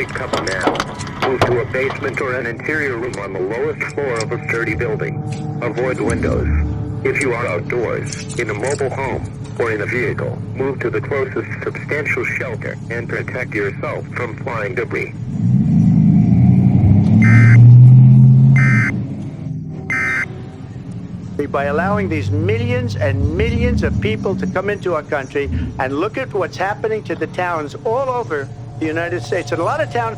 wake up now. Move to a basement or an interior room on the lowest floor of a sturdy building. Avoid windows. If you are outdoors, in a mobile home, or in a vehicle, move to the closest substantial shelter and protect yourself from flying debris. By allowing these millions and millions of people to come into our country and look at what's happening to the towns all over the United States. And a lot of towns